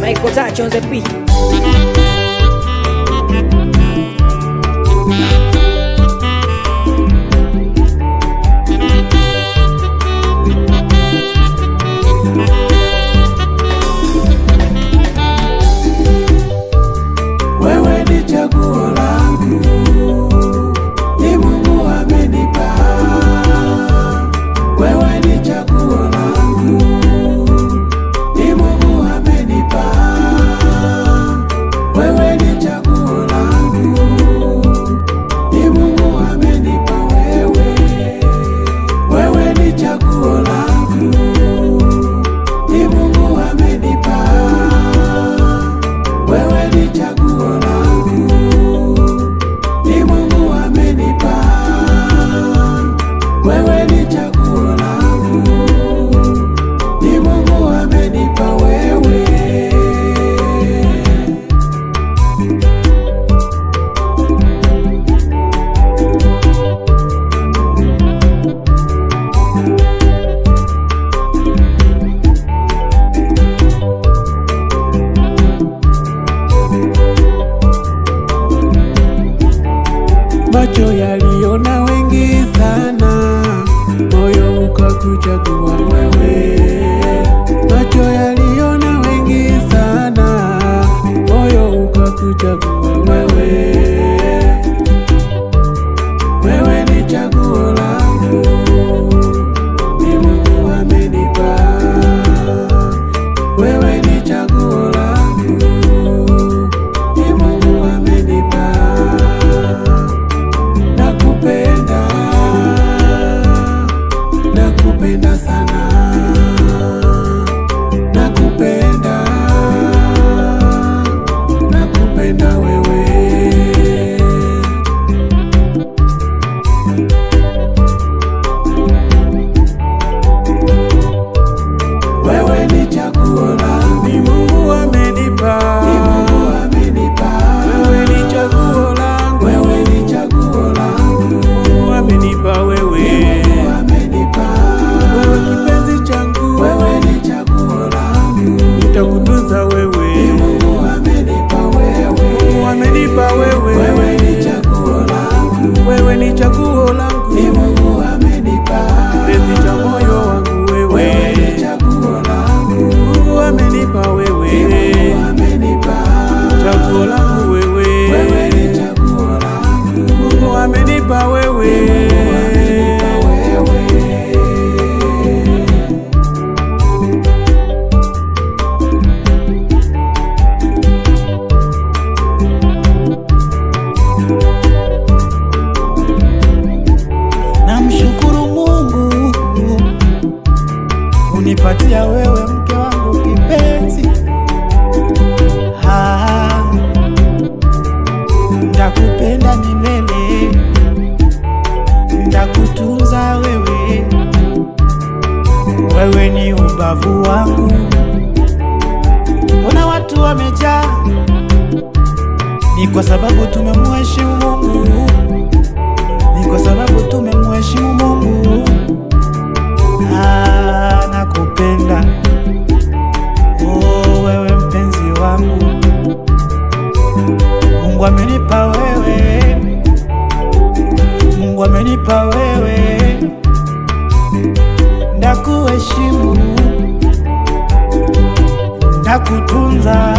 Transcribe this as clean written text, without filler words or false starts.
Michael Touch on the beat. Wewe ni chaguo langu, ni Mungu amenipa. Wewe ni chaguo langu, ni Mungu amenipa. Wewe ni chaguo langu, ni Mungu amenipa. Wewe ni chaguo langu, ni Mungu amenipa. Wewe ni chaguo langu, ni Mungu amenipa. Wewe ni chaguo langu, ni Mungu amenipa wewe. Macho yaliona wengi sana, moyo ukakuchagua wewe. Macho yaliona wengi sana, moyo ukakuchagua wewe. Wewe ni chaguo langu, ni Mungu amenipa. Wewe ni chaguo langu, ni Mungu amenipa. Nakupenda, nakupenda sana. Nakupenda, nakupenda wewe. Wewe ni chaguo langu, ni Mungu amenipa. Ni Mungu amenipa. Wewe ni chaguo langu, wewe ni chaguo langu. Mungu amenipa wewe. Ni Mungu amenipa. Wewe kipenzi changu, wewe ni chaguo langu. Nitakutunza wewe. Ni Mungu amenipa wewe. Mungu amenipa wewe. Wewe ni chaguo langu, wewe ni chaguo langu. Ni Mungu amenipa. Kipenzi cha moyo wangu wewe. Wewe ni chaguo langu. Mungu amenipa wewe. Ni Mungu amenipa. Chaguo langu wewe. Wewe ni chaguo langu. Mungu amenipa wewe. Ni Mungu amenipa wewe. Namshukuru Mungu unipatia wewe mke wangu kipenzi. Ndakupenda milele, ndakutunza wewe. Wewe ni ubavu wangu. Kuna watu wamejaa, ni kwa sababu tumemheshimu Mungu. Ni kwa sababu tumemheshimu Mungu. Nakupenda, oh, wewe mpenzi wangu. Mungu amenipa wewe. Mungu amenipa wewe. Ndakuheshimu, ndakutunza.